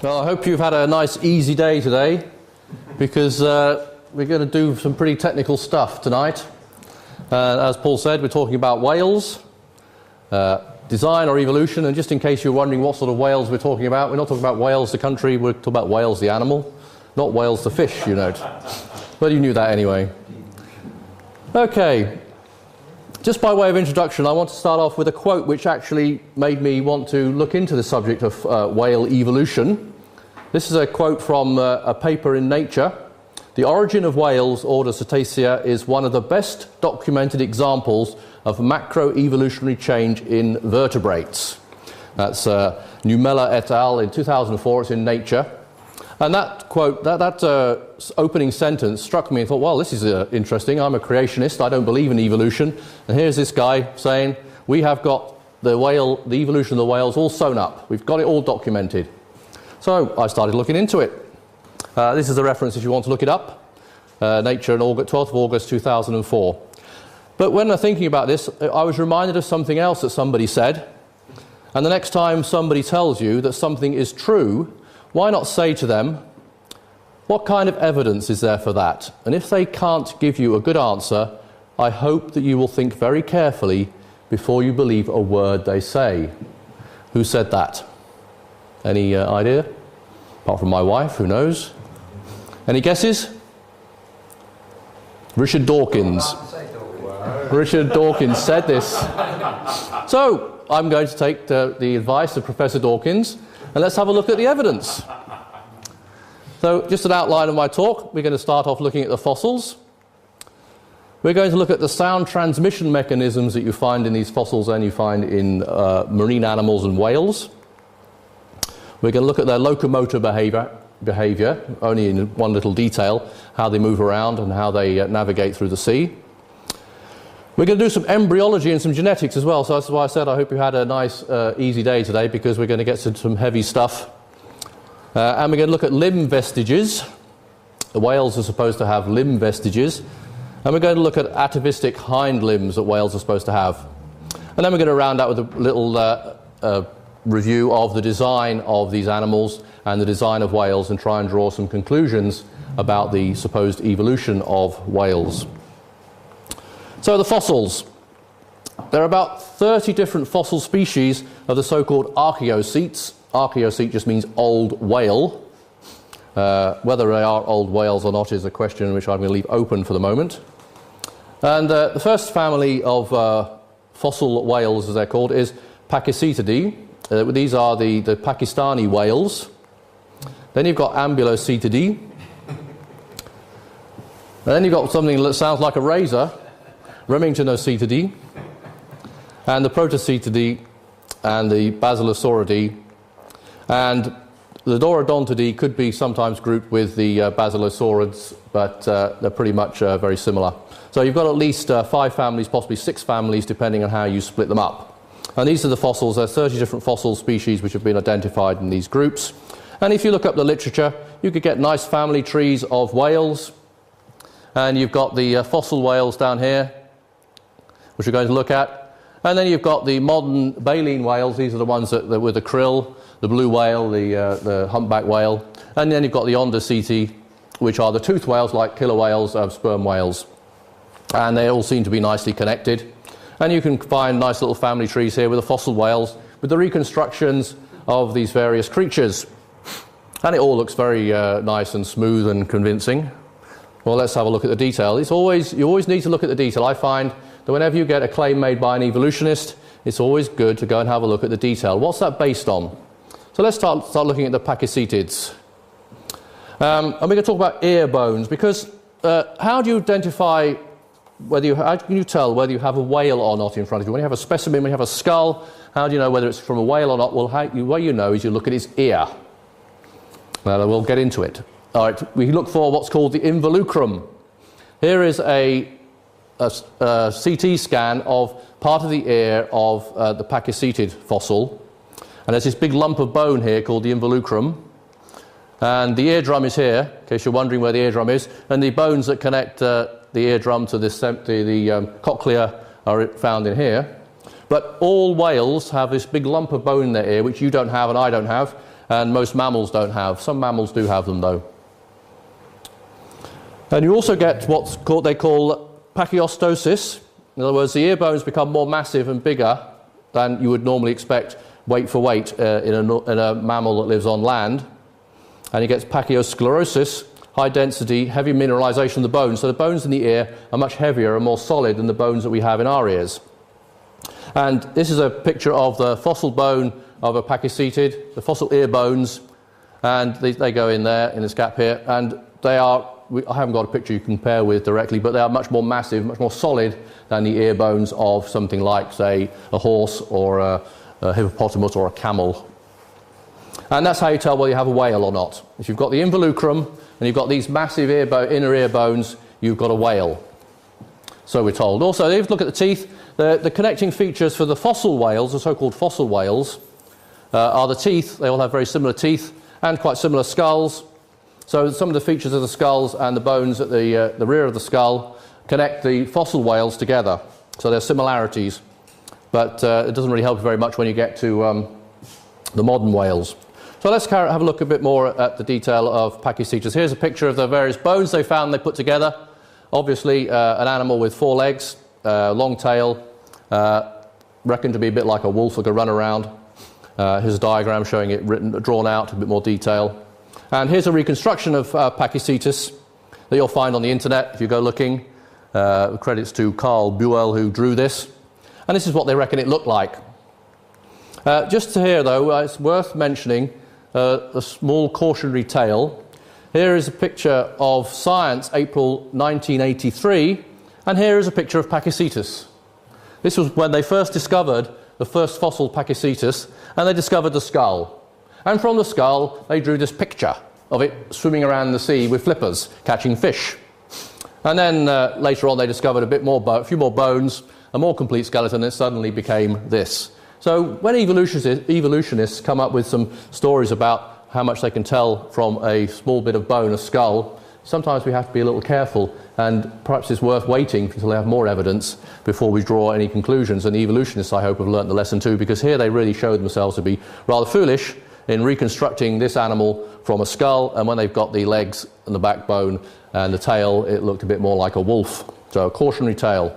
Well, I hope you've had a nice easy day today, because we're going to do some pretty technical stuff tonight. As Paul said, we're talking about whales, design or evolution, and just in case you're wondering what sort of whales we're talking about, we're not talking about Wales the country, we're talking about whales the animal, not whales the fish, you know. But you knew that anyway. Okay, just by way of introduction, I want to start off with a quote which actually made me want to look into the subject of whale evolution. This is a quote from a paper in Nature. "The origin of whales, order Surtees, is one of the best documented examples of macroevolutionary change in vertebrates." That's Numela et al. In 2004. It's in Nature. And that quote, that opening sentence struck me and thought, well, this is interesting. I'm a creationist. I don't believe in evolution. And here's this guy saying, we have got the evolution of the whales all sewn up. We've got it all documented. So I started looking into it. This is a reference if you want to look it up. Nature, 12th of August 2004. But when I'm thinking about this, I was reminded of something else that somebody said. And the next time somebody tells you that something is true, why not say to them, what kind of evidence is there for that? And if they can't give you a good answer, I hope that you will think very carefully before you believe a word they say. Who said that? Any idea? Apart from my wife, who knows? Any guesses? Richard Dawkins. Richard Dawkins said this. So I'm going to take the advice of Professor Dawkins, and let's have a look at the evidence. So just an outline of my talk. We're going to start off looking at the fossils. We're going to look at the sound transmission mechanisms that you find in these fossils and you find in marine animals and whales. We're going to look at their locomotor behavior, only in one little detail, how they move around and how they navigate through the sea. We're going to do some embryology and some genetics as well, so that's why I said I hope you had a nice easy day today, because we're going to get to some heavy stuff. And we're going to look at limb vestiges. The whales are supposed to have limb vestiges. And we're going to look at atavistic hind limbs that whales are supposed to have. And then we're going to round out with a little review of the design of these animals and the design of whales, and try and draw some conclusions about the supposed evolution of whales. So the fossils. There are about 30 different fossil species of the so-called archaeocetes. Archaeocete just means old whale. Whether they are old whales or not is a question which I'm going to leave open for the moment. And the first family of fossil whales, as they're called, is Pachycetidae. These are the Pakistani whales. Then you've got Ambulocetidae. And then you've got something that sounds like a razor, Remingtonocetidae, and the Protocetidae, and the Basilosauridae, and the Dorodontidae could be sometimes grouped with the Basilosaurids, but they're pretty much very similar. So you've got at least 5 families, possibly 6 families, depending on how you split them up. And these are the fossils. There are 30 different fossil species which have been identified in these groups. And if you look up the literature, you could get nice family trees of whales. And you've got the fossil whales down here, which we're going to look at. And then you've got the modern baleen whales. These are the ones that with the krill, the blue whale, the humpback whale. And then you've got the Ondoceti, which are the toothed whales like killer whales, sperm whales. And they all seem to be nicely connected. And you can find nice little family trees here with the fossil whales, with the reconstructions of these various creatures. And it all looks very nice and smooth and convincing. Well, let's have a look at the detail. You always need to look at the detail. I find that whenever you get a claim made by an evolutionist, it's always good to go and have a look at the detail. What's that based on? So let's start looking at the Pachycetids. And we're going to talk about ear bones, because how do you identify how can you tell whether you have a whale or not in front of you? When you have a specimen, when you have a skull, how do you know whether it's from a whale or not? Well, the way you know is you look at its ear. Well, we'll get into it. All right, we look for what's called the involucrum. Here is a CT scan of part of the ear of the Pachycetid fossil. And there's this big lump of bone here called the involucrum. And the eardrum is here, in case you're wondering where the eardrum is. And the bones that connect the eardrum to the cochlea are found in here. But all whales have this big lump of bone in their ear, which you don't have and I don't have. and most mammals don't have. Some mammals do have them, though. And you also get they call pachyostosis. In other words, the ear bones become more massive and bigger than you would normally expect weight for weight in a mammal that lives on land. And you get pachyosclerosis, high density, heavy mineralization of the bones. So the bones in the ear are much heavier and more solid than the bones that we have in our ears. And this is a picture of the fossil bone of a pachycetid, the fossil ear bones, and they go in there, in this gap here, and they are, I haven't got a picture you can compare with directly, but they are much more massive, much more solid than the ear bones of something like, say, a horse or a hippopotamus or a camel. And that's how you tell whether you have a whale or not. If you've got the involucrum and you've got these massive inner ear bones, you've got a whale. So we're told. Also, if you look at the teeth, the connecting features for the fossil whales, the so-called fossil whales, are the teeth. They all have very similar teeth and quite similar skulls. So some of the features of the skulls and the bones at the rear of the skull connect the fossil whales together. So there's similarities. But it doesn't really help very much when you get to the modern whales. So let's have a look a bit more at the detail of pachycetus. Here's a picture of the various bones they found they put together. Obviously an animal with 4 legs, long tail, reckoned to be a bit like a wolf that could run around. Here's a diagram showing it drawn out, a bit more detail. And here's a reconstruction of pachycetus that you'll find on the internet if you go looking. Credits to Carl Buell, who drew this. And this is what they reckon it looked like. Just here, though, it's worth mentioning a small cautionary tale. Here is a picture of Science, April 1983, and here is a picture of pachycetus. This was when they first discovered the first fossil pachycetus, and they discovered the skull. And from the skull, they drew this picture of it swimming around the sea with flippers, catching fish. And then later on, they discovered a few more bones, a more complete skeleton, and it suddenly became this. So when evolutionists come up with some stories about how much they can tell from a small bit of bone, a skull, sometimes we have to be a little careful, and perhaps it's worth waiting until they have more evidence before we draw any conclusions. And the evolutionists, I hope, have learnt the lesson too, because here they really showed themselves to be rather foolish in reconstructing this animal from a skull, and when they've got the legs and the backbone and the tail, it looked a bit more like a wolf. So a cautionary tale.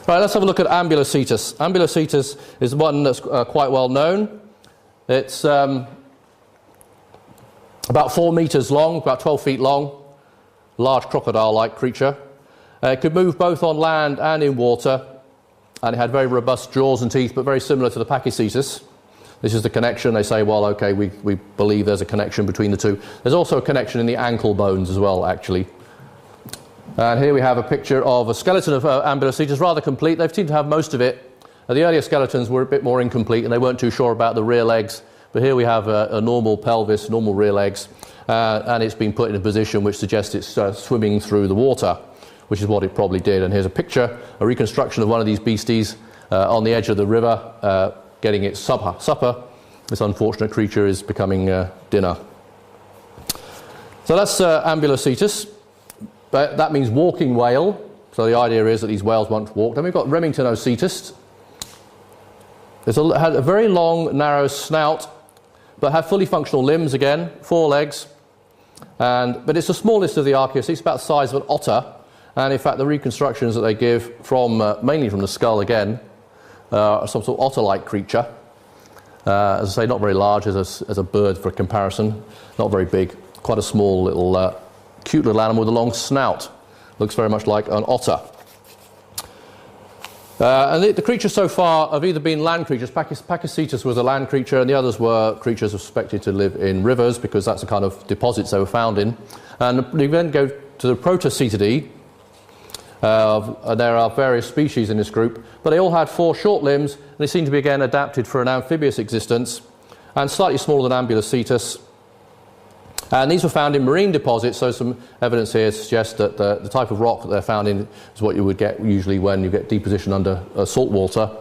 Right, let's have a look at ambulocetus. Ambulocetus is one that's quite well known. It's about 4 meters long, about 12 feet long, large crocodile-like creature. It could move both on land and in water, and it had very robust jaws and teeth, but very similar to the pachycetus. This is the connection. They say, well, okay, we believe there's a connection between the two. There's also a connection in the ankle bones as well, actually. And here we have a picture of a skeleton of ambulocetus, rather complete. They seem to have most of it. The earlier skeletons were a bit more incomplete, and they weren't too sure about the rear legs. But here we have a normal pelvis, normal rear legs, and it's been put in a position which suggests it's swimming through the water, which is what it probably did. And here's a picture, a reconstruction of one of these beasties on the edge of the river, getting its supper. This unfortunate creature is becoming dinner. So that's ambulocetus. But that means walking whale. So the idea is that these whales once walked. Then we've got Remingtonocetus. It had a very long, narrow snout, but had fully functional limbs again, 4 legs. But it's the smallest of the archaeosaurs. It's about the size of an otter. And in fact, the reconstructions that they give from mainly from the skull again, are some sort of otter-like creature. As I say, not very large as a bird for comparison. Not very big. Quite a small little, cute little animal with a long snout. Looks very much like an otter. And the creatures so far have either been land creatures. Pachycetus was a land creature, and the others were creatures suspected to live in rivers, because that's the kind of deposits they were found in. And we then go to the Protocetidae. There are various species in this group, but they all had 4 short limbs, and they seem to be again adapted for an amphibious existence, and slightly smaller than Ambulocetus. And these were found in marine deposits, so some evidence here suggests that the type of rock that they're found in is what you would get usually when you get deposition under salt water,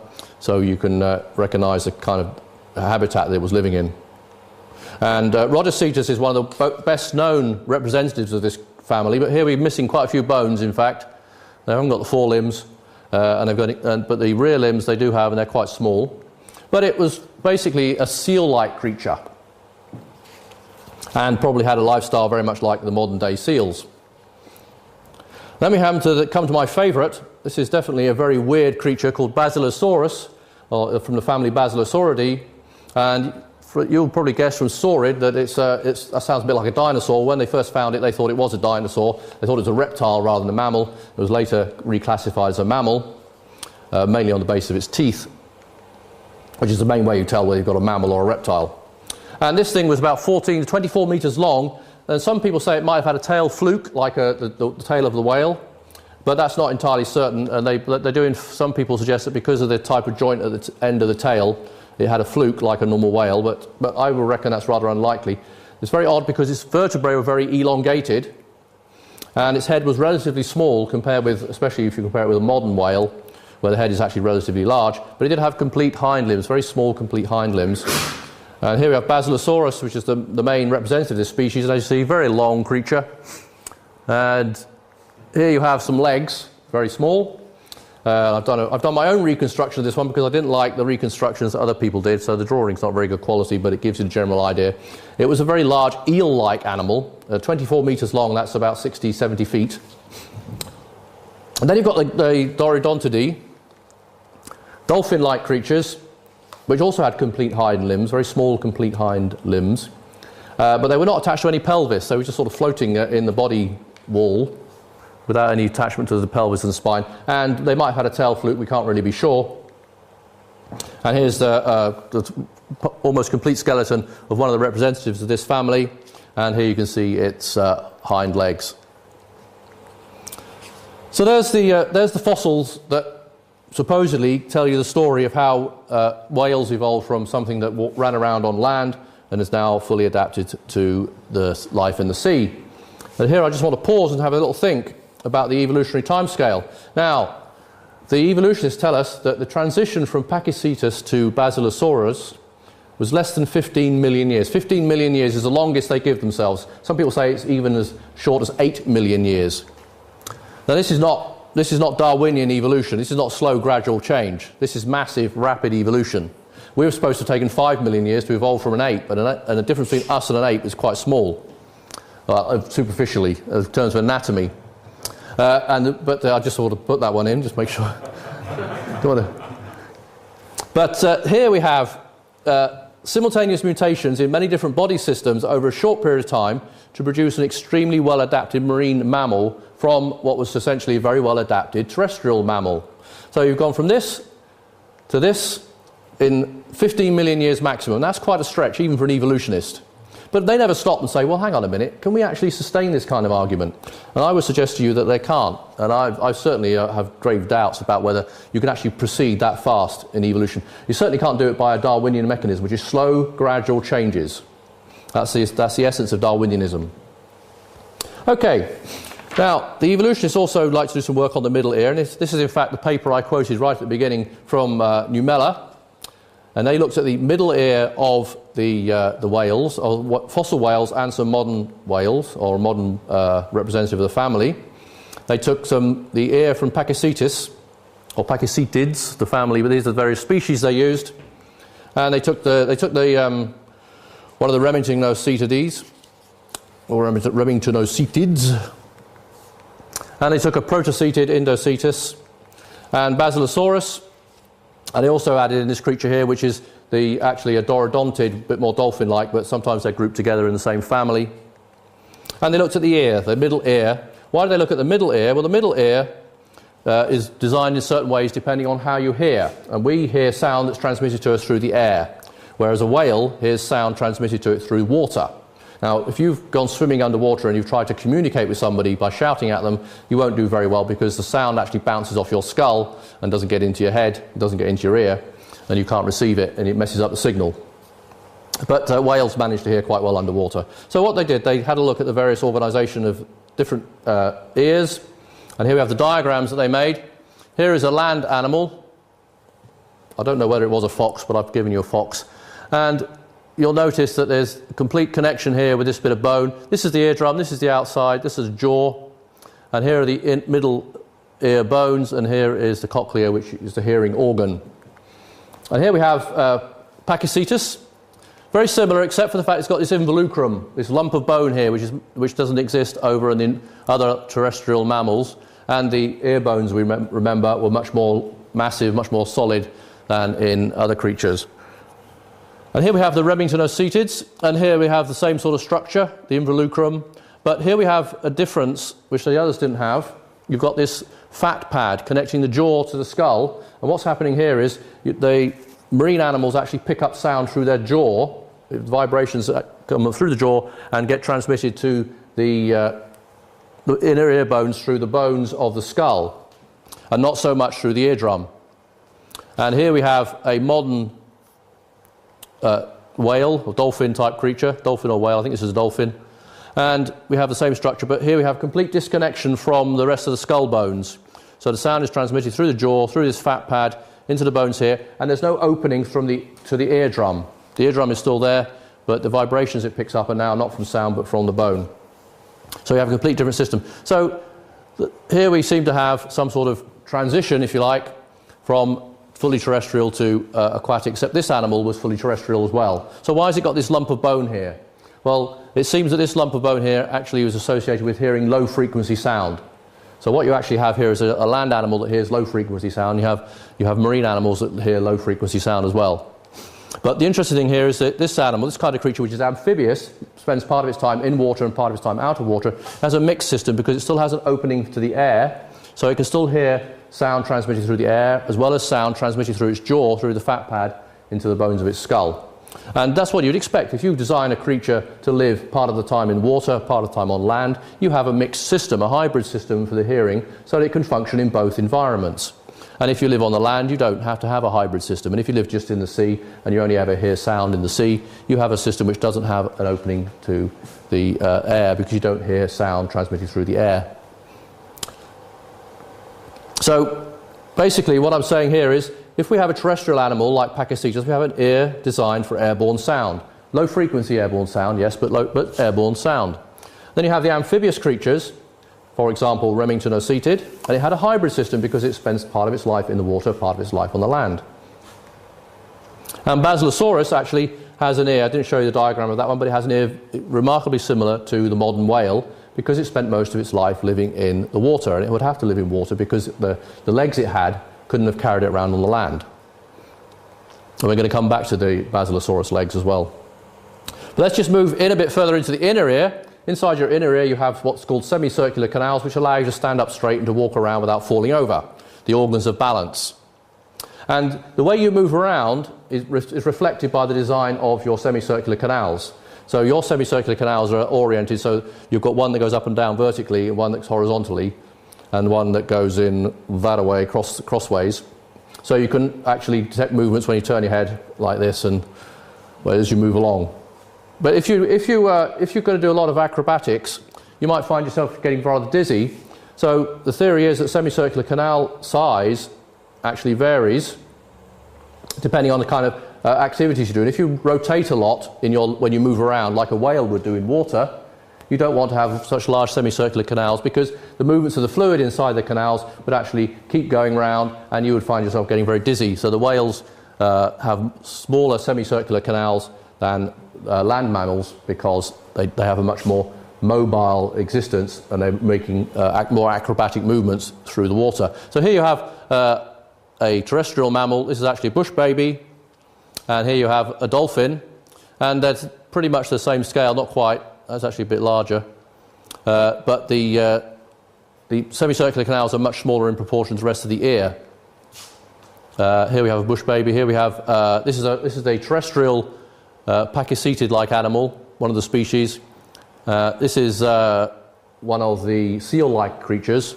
so you can recognise the kind of habitat that it was living in. And Rhodocetus is one of the best known representatives of this family, but here we're missing quite a few bones, in fact. They haven't got the 4 limbs, but the rear limbs they do have, and they're quite small. But it was basically a seal-like creature, and probably had a lifestyle very much like the modern-day seals. Then we come to my favourite. This is definitely a very weird creature called Basilosaurus, or from the family Basilosauridae, and you'll probably guess from saurid that that sounds a bit like a dinosaur. When they first found it, they thought it was a dinosaur. They thought it was a reptile rather than a mammal. It was later reclassified as a mammal, mainly on the basis of its teeth, which is the main way you tell whether you've got a mammal or a reptile. And this thing was about 14 to 24 metres long, and some people say it might have had a tail fluke, like the tail of the whale, but that's not entirely certain, and some people suggest that because of the type of joint at the end of the tail, it had a fluke like a normal whale, but I would reckon that's rather unlikely. It's very odd because its vertebrae were very elongated, and its head was relatively small compared with, especially if you compare it with a modern whale, where the head is actually relatively large, but it did have complete hind limbs, very small complete hind limbs. And here we have Basilosaurus, which is the main representative of this species, and as you see, very long creature. And here you have some legs, very small. I've done my own reconstruction of this one because I didn't like the reconstructions that other people did, so the drawing's not very good quality, but it gives you the general idea. It was a very large eel-like animal, 24 metres long, that's about 60, 70 feet. And then you've got the Dorodontidae, dolphin-like creatures, which also had complete hind limbs, very small complete hind limbs. But they were not attached to any pelvis, they were just sort of floating in the body wall without any attachment to the pelvis and the spine. And they might have had a tail fluke, we can't really be sure. And here's the almost complete skeleton of one of the representatives of this family. And here you can see its hind legs. So there's the fossils that supposedly tell you the story of how whales evolved from something that ran around on land and is now fully adapted to the life in the sea. And here I just want to pause and have a little think about the evolutionary timescale. Now, the evolutionists tell us that the transition from Pachycetus to Basilosaurus was less than 15 million years. 15 million years is the longest they give themselves. Some people say it's even as short as 8 million years. Now, this is not Darwinian evolution. This is not slow, gradual change. This is massive, rapid evolution. We were supposed to have taken 5 million years to evolve from an ape, and the difference between us and an ape is quite small, superficially, in terms of anatomy. But I just sort of put that one in, just make sure. But here we have simultaneous mutations in many different body systems over a short period of time to produce an extremely well-adapted marine mammal from what was essentially a very well-adapted terrestrial mammal. So you've gone from this to this in 15 million years maximum. That's quite a stretch, even for an evolutionist. But they never stop and say, well, hang on a minute, can we actually sustain this kind of argument? And I would suggest to you that they can't. And I certainly have grave doubts about whether you can actually proceed that fast in evolution. You certainly can't do it by a Darwinian mechanism, which is slow, gradual changes. That's the essence of Darwinianism. Okay. Now, the evolutionists also like to do some work on the middle ear, and this is in fact the paper I quoted right at the beginning from Numella, and they looked at the middle ear of the whales, or fossil whales and some modern whales, or modern representative of the family. They took the ear from Pachycetus, or Pachycetids, the family, but these are the various species they used, and they took one of the Remingtonocetids, or Remingtonocetids, and they took a protocetid Indocetus and Basilosaurus, and they also added in this creature here, which is actually a Dorodontid, a bit more dolphin-like, but sometimes they're grouped together in the same family. And they looked at the ear, the middle ear. Why did they look at the middle ear? Well, the middle ear is designed in certain ways depending on how you hear. And we hear sound that's transmitted to us through the air, whereas a whale hears sound transmitted to it through water. Now, if you've gone swimming underwater and you've tried to communicate with somebody by shouting at them, you won't do very well because the sound actually bounces off your skull and doesn't get into your head, doesn't get into your ear, and you can't receive it, and it messes up the signal. But whales manage to hear quite well underwater. So what they did, they had a look at the various organisation of different ears, and here we have the diagrams that they made. Here is a land animal. I don't know whether it was a fox, but I've given you a fox. And you'll notice that there's a complete connection here with this bit of bone. This is the eardrum, this is the outside, this is jaw, and here are the middle ear bones, and here is the cochlea, which is the hearing organ. And here we have Pachycetus. Very similar, except for the fact it's got this involucrum, this lump of bone here, which doesn't exist over in other terrestrial mammals. And the ear bones, we remember, were much more massive, much more solid than in other creatures. And here we have the Remingtonoceutids, and here we have the same sort of structure, the involucrum. But here we have a difference, which the others didn't have. You've got this fat pad connecting the jaw to the skull. And what's happening here is the marine animals actually pick up sound through their jaw, vibrations that come through the jaw and get transmitted to the inner ear bones through the bones of the skull, and not so much through the eardrum. And here we have a modern whale or dolphin type creature, dolphin or whale, I think this is a dolphin. And we have the same structure, but here we have complete disconnection from the rest of the skull bones. So the sound is transmitted through the jaw, through this fat pad, into the bones here, and there's no opening to the eardrum. The eardrum is still there, but the vibrations it picks up are now not from sound but from the bone. So we have a complete different system. So here we seem to have some sort of transition, if you like, from fully terrestrial to aquatic, except this animal was fully terrestrial as well. So why has it got this lump of bone here? Well, it seems that this lump of bone here actually was associated with hearing low frequency sound. So what you actually have here is a land animal that hears low frequency sound. You have marine animals that hear low frequency sound as well. But the interesting thing here is that this animal, this kind of creature which is amphibious, spends part of its time in water and part of its time out of water, has a mixed system because it still has an opening to the air, so it can still hear sound transmitted through the air as well as sound transmitted through its jaw, through the fat pad, into the bones of its skull. And that's what you'd expect. If you design a creature to live part of the time in water, part of the time on land, you have a mixed system, a hybrid system for the hearing, so that it can function in both environments. And if you live on the land, you don't have to have a hybrid system. And if you live just in the sea and you only ever hear sound in the sea, you have a system which doesn't have an opening to the air because you don't hear sound transmitted through the air. So basically what I'm saying here is, if we have a terrestrial animal like Pachycetus, we have an ear designed for airborne sound. Low frequency airborne sound, yes, but airborne sound. Then you have the amphibious creatures, for example, Remingtonoceutid, and it had a hybrid system because it spends part of its life in the water, part of its life on the land. And Basilosaurus actually has an ear, I didn't show you the diagram of that one, but it has an ear remarkably similar to the modern whale because it spent most of its life living in the water, and it would have to live in water because the legs it had couldn't have carried it around on the land. And we're going to come back to the Basilosaurus legs as well. But let's just move in a bit further into the inner ear. Inside your inner ear you have what's called semicircular canals, which allow you to stand up straight and to walk around without falling over, the organs of balance. And the way you move around is reflected by the design of your semicircular canals. So your semicircular canals are oriented, so you've got one that goes up and down vertically and one that's horizontally, and one that goes in that way, crossways. So you can actually detect movements when you turn your head like this and as you move along. But if you're going to do a lot of acrobatics, you might find yourself getting rather dizzy. So the theory is that semicircular canal size actually varies depending on the kind of activities you do. And if you rotate a lot when you move around, like a whale would do in water, you don't want to have such large semicircular canals because the movements of the fluid inside the canals would actually keep going round and you would find yourself getting very dizzy. So the whales have smaller semicircular canals than land mammals because they have a much more mobile existence and they're making more acrobatic movements through the water. So here you have a terrestrial mammal. This is actually a bush baby, and here you have a dolphin, and that's pretty much the same scale, not quite. That's actually a bit larger, but the semicircular canals are much smaller in proportion to the rest of the ear. Here we have a bush baby. Here we have this is a terrestrial Pachycetid-like animal, one of the species. This is one of the seal-like creatures,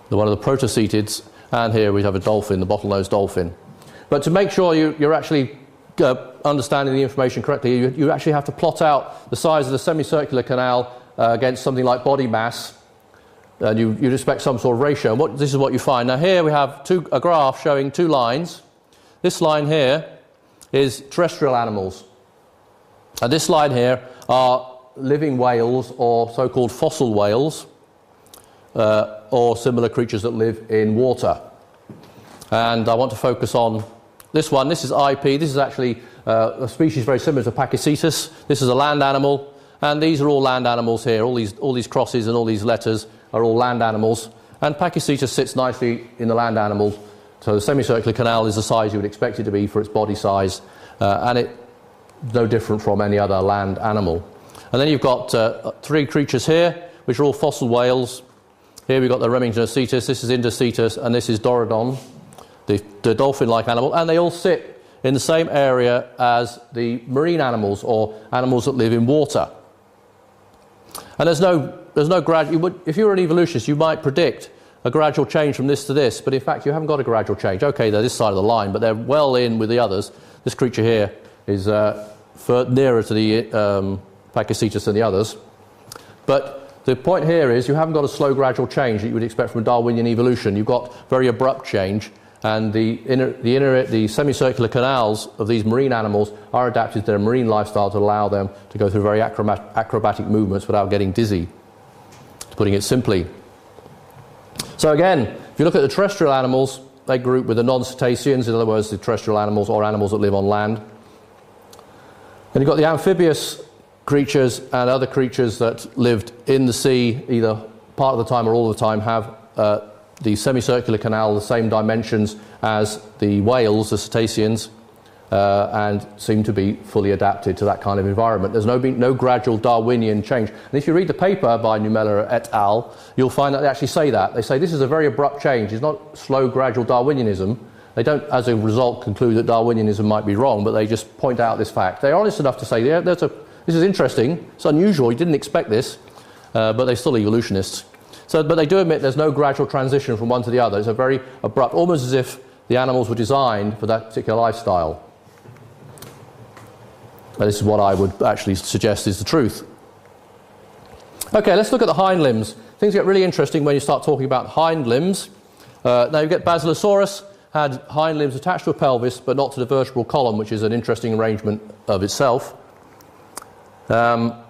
one of the protocetids, and here we have a dolphin, the bottlenose dolphin. But to make sure you're actually understanding the information correctly, you actually have to plot out the size of the semicircular canal against something like body mass, and you'd expect some sort of ratio. And this is what you find. Now here we have a graph showing two lines. This line here is terrestrial animals, and this line here are living whales or so-called fossil whales or similar creatures that live in water. And I want to focus on this one. This is IP. This is actually a species very similar to Pachycetus. This is a land animal, and these are all land animals here. All these crosses and all these letters are all land animals. And Pachycetus sits nicely in the land animal. So the semicircular canal is the size you would expect it to be for its body size, and it's no different from any other land animal. And then you've got 3 creatures here, which are all fossil whales. Here we've got the Remingtonocetus, this is Indocetus, and this is Dorodon, the dolphin-like animal. And they all sit in the same area as the marine animals, or animals that live in water. And there's no gradual. If you were an evolutionist, you might predict a gradual change from this to this, but in fact you haven't got a gradual change. Okay, they're this side of the line, but they're well in with the others. This creature here is nearer to the Pachycetus than the others. But the point here is you haven't got a slow gradual change that you would expect from Darwinian evolution. You've got very abrupt change, and the semicircular canals of these marine animals are adapted to their marine lifestyle to allow them to go through very acrobatic movements without getting dizzy, putting it simply. So again, if you look at the terrestrial animals, they group with the non-cetaceans, in other words, the terrestrial animals or animals that live on land. And you've got the amphibious creatures and other creatures that lived in the sea, either part of the time or all the time, have the semicircular canal, the same dimensions as the whales, the cetaceans, and seem to be fully adapted to that kind of environment. There's no gradual Darwinian change. And if you read the paper by Numella et al., you'll find that they actually say that. They say this is a very abrupt change. It's not slow, gradual Darwinianism. They don't, as a result, conclude that Darwinianism might be wrong, but they just point out this fact. They're honest enough to say, yeah, this is interesting, it's unusual, you didn't expect this, but they're still evolutionists. But they do admit there's no gradual transition from one to the other. It's a very abrupt, almost as if the animals were designed for that particular lifestyle. And this is what I would actually suggest is the truth. Okay, let's look at the hind limbs. Things get really interesting when you start talking about hind limbs. Now you get Basilosaurus had hind limbs attached to a pelvis, but not to the vertebral column, which is an interesting arrangement of itself. But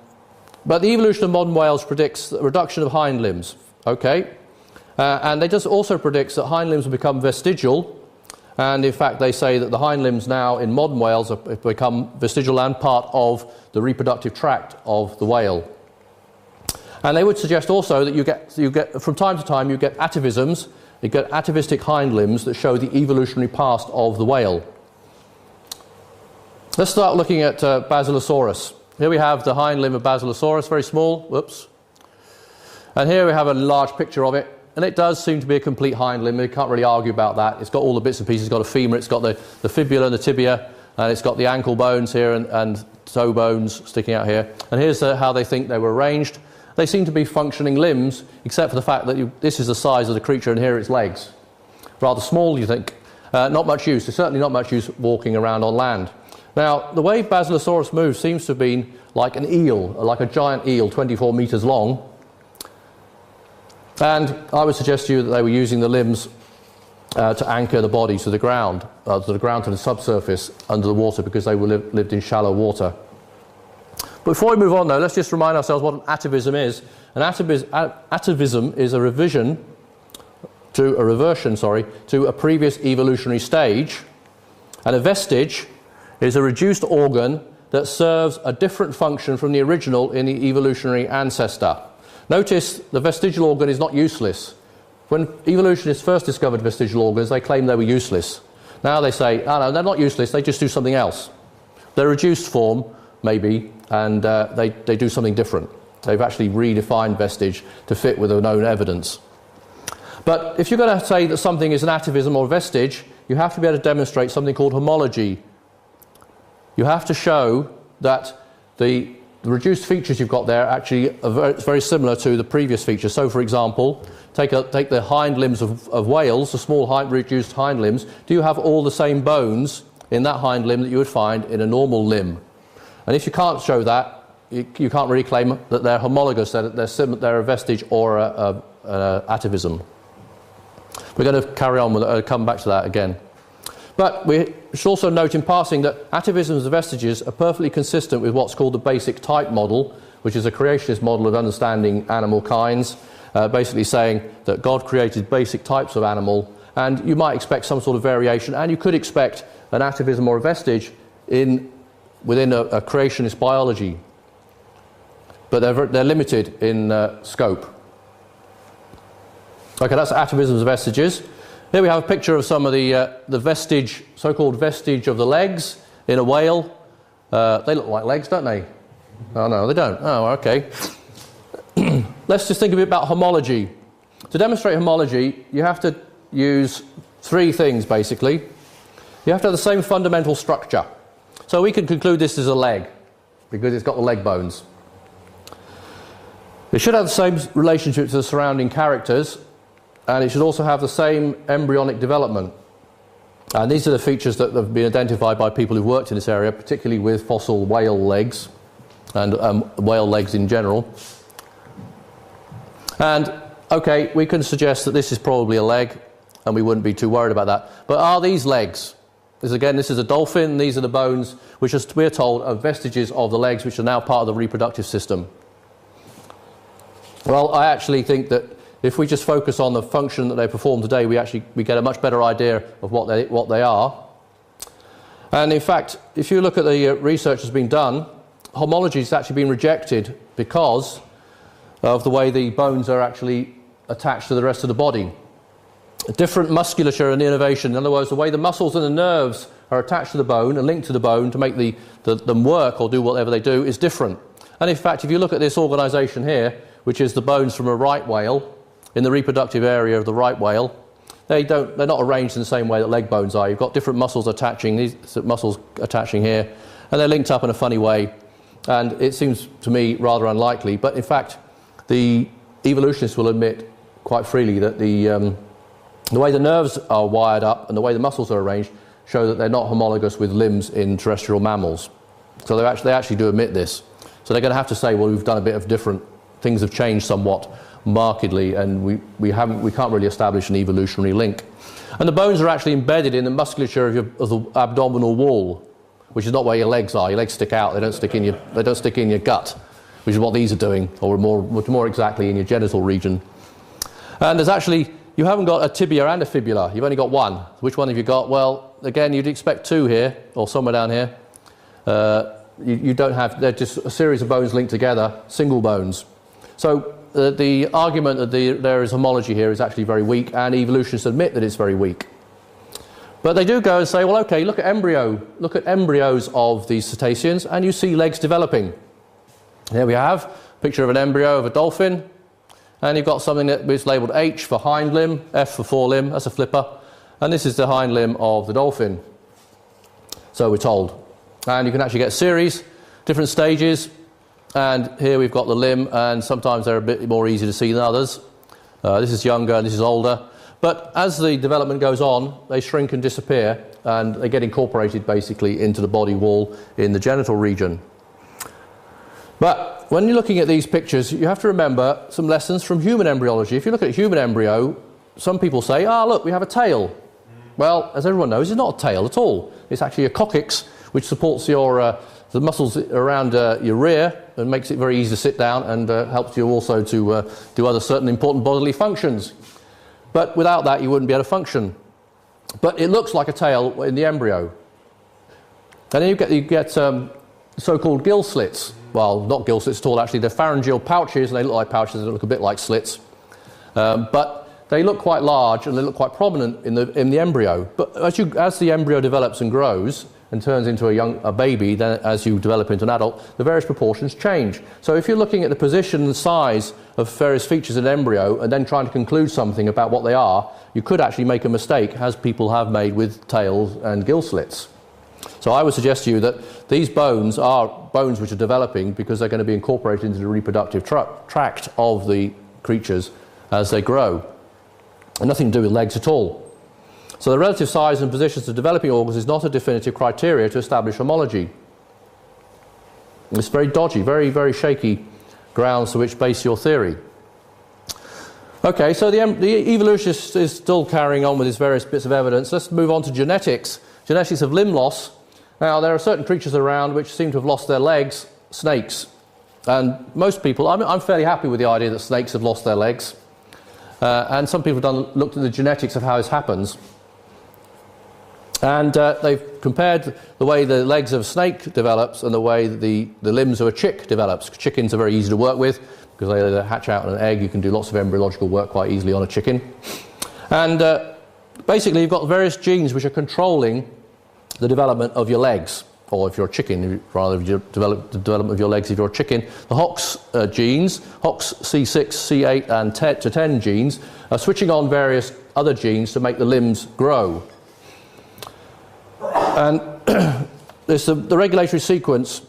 the evolution of modern whales predicts the reduction of hind limbs. Okay, and they just also predicts that hind limbs will become vestigial. And in fact, they say that the hind limbs now in modern whales have become vestigial and part of the reproductive tract of the whale. And they would suggest also that you get from time to time you get atavisms, you get atavistic hind limbs that show the evolutionary past of the whale. Let's start looking at Basilosaurus. Here we have the hind limb of Basilosaurus, very small, whoops. And here we have a large picture of it. And it does seem to be a complete hind limb. You can't really argue about that. It's got all the bits and pieces. It's got a femur, it's got the fibula and the tibia, and it's got the ankle bones here and toe bones sticking out here. And here's how they think they were arranged. They seem to be functioning limbs, except for the fact that this is the size of the creature, and here are its legs. Rather small, you think. Not much use. There's certainly not much use walking around on land. Now, the way Basilosaurus moves seems to have been like an eel, like a giant eel, 24 meters long. And I would suggest to you that they were using the limbs to anchor the body to the ground, to the subsurface under the water, because they lived in shallow water. But before we move on, though, let's just remind ourselves what an atavism is. An atavism is a reversion to a previous evolutionary stage, and a vestige is a reduced organ that serves a different function from the original in the evolutionary ancestor. Notice the vestigial organ is not useless. When evolutionists first discovered vestigial organs, they claimed they were useless. Now they say, oh, no, they're not useless, they just do something else. They're reduced form, maybe, and they do something different. They've actually redefined vestige to fit with the known evidence. But if you're going to say that something is an atavism or vestige, you have to be able to demonstrate something called homology. You have to show that the reduced features you've got there actually are very similar to the previous features. So, for example, take the hind limbs of whales, the small reduced hind limbs. Do you have all the same bones in that hind limb that you would find in a normal limb? And if you can't show that, you can't really claim that they're homologous, that they're a vestige or an atavism. We're going to carry on with come back to that again. But we should also note in passing that atavisms and vestiges are perfectly consistent with what's called the basic type model, which is a creationist model of understanding animal kinds, basically saying that God created basic types of animal and you might expect some sort of variation, and you could expect an atavism or a vestige within a creationist biology. But they're limited in scope. Okay, that's atavisms and vestiges. Here we have a picture of some of the vestige, so-called vestige of the legs in a whale. They look like legs, don't they? Oh no, they don't. Oh, okay. Let's just think a bit about homology. To demonstrate homology, you have to use three things, basically. You have to have the same fundamental structure. So we can conclude this is a leg, because it's got the leg bones. It should have the same relationship to the surrounding characters, and it should also have the same embryonic development. And these are the features that have been identified by people who've worked in this area, particularly with fossil whale legs, and whale legs in general. And, okay, we can suggest that this is probably a leg, and we wouldn't be too worried about that. But are these legs? This is a dolphin, these are the bones, which we're told are vestiges of the legs, which are now part of the reproductive system. Well, I actually think that if we just focus on the function that they perform today, we get a much better idea of what they are. And in fact, if you look at the research that's been done, homology has actually been rejected because of the way the bones are actually attached to the rest of the body. Different musculature and innervation, in other words, the way the muscles and the nerves are attached to the bone and linked to the bone to make them work or do whatever they do is different. And in fact, if you look at this organisation here, which is the bones from a right whale, in the reproductive area of the right whale, they're not arranged in the same way that leg bones are. You've got different muscles attaching, these muscles attaching here, and they're linked up in a funny way. And it seems to me rather unlikely, but in fact, the evolutionists will admit quite freely that the way the nerves are wired up and the way the muscles are arranged show that they're not homologous with limbs in terrestrial mammals. So they actually do admit this. So they're going to have to say, well, we've done a bit of different, things have changed somewhat markedly, and we can't really establish an evolutionary link. And the bones are actually embedded in the musculature of the abdominal wall, which is not where your legs are. Your legs stick out, they don't stick in your gut, which is what these are doing, or more exactly in your genital region. And there's actually, you haven't got a tibia and a fibula, you've only got one. Which one have you got? Well, again, you'd expect two here, or somewhere down here. You don't have, they're just a series of bones linked together, single bones. So the argument that there is homology here is actually very weak, and evolutionists admit that it's very weak. But they do go and say, well, okay, look at embryos of these cetaceans, and you see legs developing. Here we have a picture of an embryo of a dolphin, and you've got something that is labelled H for hind limb, F for forelimb, that's a flipper, and this is the hind limb of the dolphin. So we're told. And you can actually get series, different stages, and here we've got the limb, and sometimes they're a bit more easy to see than others. This is younger and this is older. But as the development goes on, they shrink and disappear, and they get incorporated basically into the body wall in the genital region. But when you're looking at these pictures, you have to remember some lessons from human embryology. If you look at a human embryo, some people say, look, we have a tail. Well, as everyone knows, it's not a tail at all. It's actually a coccyx, which supports the muscles around your rear and makes it very easy to sit down, and helps you also to do other certain important bodily functions. But without that, you wouldn't be able to function. But it looks like a tail in the embryo. And then you get so-called gill slits. Well, not gill slits at all, actually. They're pharyngeal pouches, and they look like pouches, they look a bit like slits. But they look quite large, and they look quite prominent in the embryo. But as the embryo develops and grows, and turns into a baby, then as you develop into an adult, the various proportions change. So if you're looking at the position and size of various features in an embryo and then trying to conclude something about what they are, you could actually make a mistake, as people have made with tails and gill slits. So I would suggest to you that these bones are bones which are developing because they're going to be incorporated into the reproductive tract of the creatures as they grow. And nothing to do with legs at all. So the relative size and positions of developing organs is not a definitive criteria to establish homology. It's very dodgy, very, very shaky grounds to which base your theory. Okay, so the evolutionist is still carrying on with his various bits of evidence. Let's move on to genetics. Genetics of limb loss. Now, there are certain creatures around which seem to have lost their legs, snakes. And most people, I'm fairly happy with the idea that snakes have lost their legs. And some people have looked at the genetics of how this happens. And they've compared the way the legs of a snake develops and the way the limbs of a chick develops. Chickens are very easy to work with because they hatch out an egg. You can do lots of embryological work quite easily on a chicken. And basically you've got various genes which are controlling the development of your legs, or if you're a chicken, rather the development of your legs if you're a chicken. The HOX genes, HOX C6, C8 and to 10 genes, are switching on various other genes to make the limbs grow. And the regulatory sequence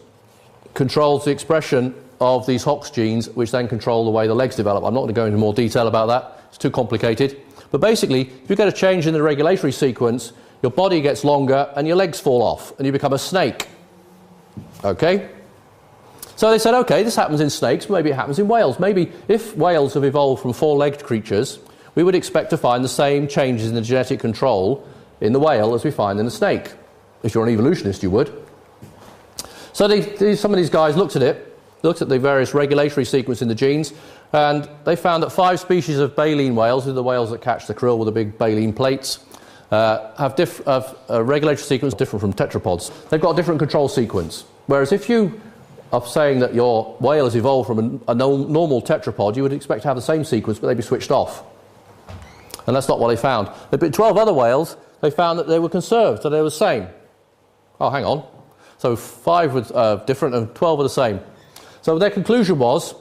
controls the expression of these HOX genes, which then control the way the legs develop. I'm not going to go into more detail about that. It's too complicated. But basically, if you get a change in the regulatory sequence, your body gets longer and your legs fall off and you become a snake. Okay? So they said, okay, this happens in snakes, maybe it happens in whales. Maybe if whales have evolved from four-legged creatures, we would expect to find the same changes in the genetic control in the whale as we find in the snake. If you're an evolutionist, you would. So some of these guys looked at the various regulatory sequence in the genes, and they found that 5 species of baleen whales, these are the whales that catch the krill with the big baleen plates, have a regulatory sequence different from tetrapods. They've got a different control sequence. Whereas if you are saying that your whale has evolved from a normal tetrapod, you would expect to have the same sequence, but they'd be switched off. And that's not what they found. But 12 other whales, they found that they were conserved, so they were the same. Oh, hang on. So 5 were different and 12 were the same. So their conclusion was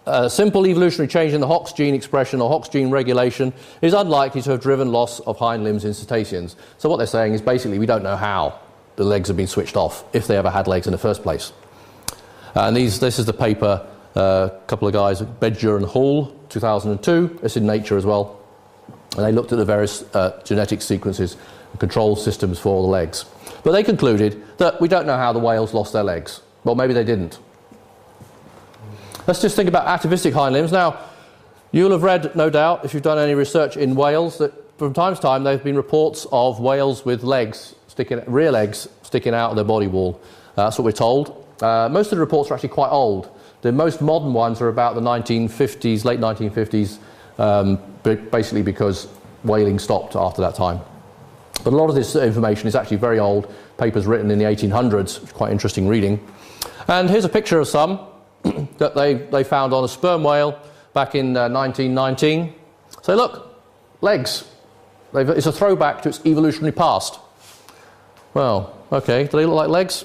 a simple evolutionary change in the HOX gene expression or HOX gene regulation is unlikely to have driven loss of hind limbs in cetaceans. So what they're saying is basically we don't know how the legs have been switched off, if they ever had legs in the first place. And this is the paper, a couple of guys, Bedger and Hall, 2002. It's in Nature as well. And they looked at the various genetic sequences and control systems for the legs. But they concluded that we don't know how the whales lost their legs. Well, maybe they didn't. Let's just think about atavistic hind limbs. Now, you'll have read, no doubt, if you've done any research in whales, that from time to time there have been reports of whales with rear legs sticking out of their body wall. That's what we're told. Most of the reports are actually quite old. The most modern ones are about the 1950s, late 1950s, basically because whaling stopped after that time. But a lot of this information is actually very old. Papers written in the 1800s, which is quite interesting reading. And here's a picture of some that they found on a sperm whale back in 1919. So look, legs. It's a throwback to its evolutionary past. Well, okay, do they look like legs?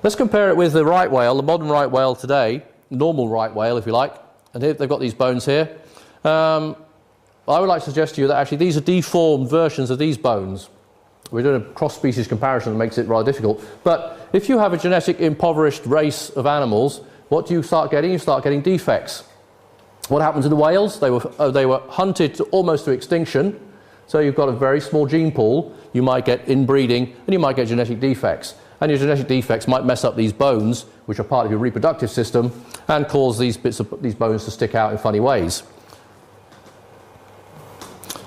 Let's compare it with the right whale, the modern right whale today, normal right whale if you like. And here they've got these bones here. I would like to suggest to you that actually these are deformed versions of these bones. We're doing a cross-species comparison that makes it rather difficult. But if you have a genetic impoverished race of animals, what do you start getting? You start getting defects. What happened to the whales? They were hunted almost to extinction. So you've got a very small gene pool. You might get inbreeding and you might get genetic defects. And your genetic defects might mess up these bones, which are part of your reproductive system, and cause these bones to stick out in funny ways.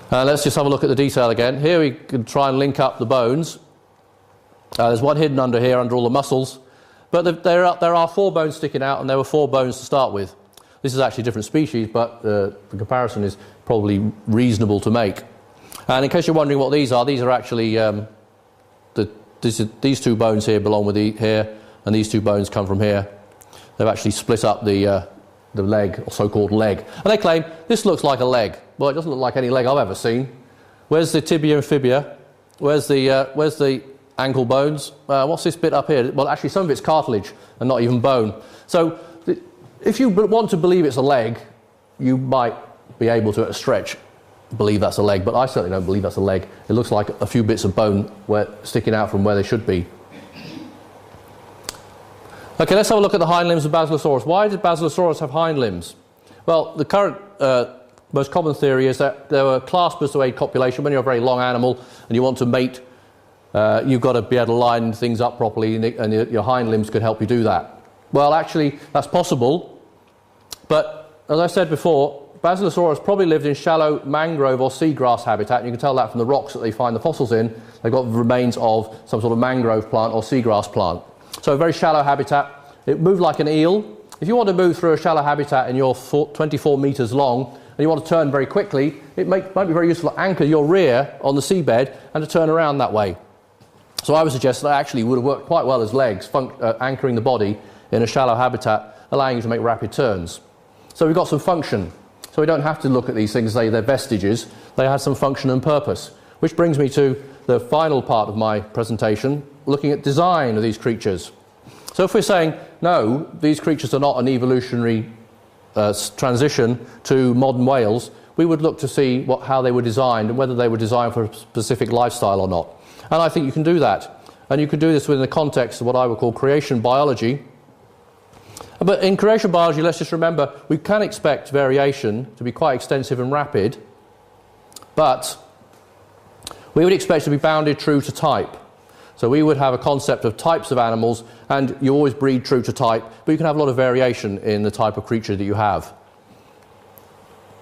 Let's just have a look at the detail again. Here we can try and link up the bones. There's one hidden under here, under all the muscles. But there are 4 bones sticking out, and there were 4 bones to start with. This is actually a different species, but the comparison is probably reasonable to make. And in case you're wondering what these are actually these 2 bones here belong with here, and these 2 bones come from here. They've actually split up the leg, or so-called leg. And they claim this looks like a leg. Well, it doesn't look like any leg I've ever seen. Where's the tibia and fibia? Where's the ankle bones? What's this bit up here? Well, actually, some of it's cartilage and not even bone. So, if you want to believe it's a leg, you might be able to, at a stretch, believe that's a leg. But I certainly don't believe that's a leg. It looks like a few bits of bone sticking out from where they should be. Okay, let's have a look at the hind limbs of Basilosaurus. Why did Basilosaurus have hind limbs? Well, the current most common theory is that there were claspers to aid copulation. When you're a very long animal and you want to mate, you've got to be able to line things up properly, and your hind limbs could help you do that. Well, actually, that's possible. But as I said before, Basilosaurus probably lived in shallow mangrove or seagrass habitat. And you can tell that from the rocks that they find the fossils in. They've got remains of some sort of mangrove plant or seagrass plant. So a very shallow habitat. It moved like an eel. If you want to move through a shallow habitat and you're 24 meters long and you want to turn very quickly, it might be very useful to anchor your rear on the seabed and to turn around that way. So I would suggest that actually would have worked quite well as legs, anchoring the body in a shallow habitat, allowing you to make rapid turns. So we've got some function. So we don't have to look at these things and say they're vestiges. They have some function and purpose. Which brings me to the final part of my presentation, looking at design of these creatures. So if we're saying, no, these creatures are not an evolutionary transition to modern whales, we would look to see how they were designed and whether they were designed for a specific lifestyle or not. And I think you can do that. And you can do this within the context of what I would call creation biology. But in creation biology, let's just remember, we can expect variation to be quite extensive and rapid, but we would expect to be bounded true to type. So we would have a concept of types of animals, and you always breed true to type, but you can have a lot of variation in the type of creature that you have.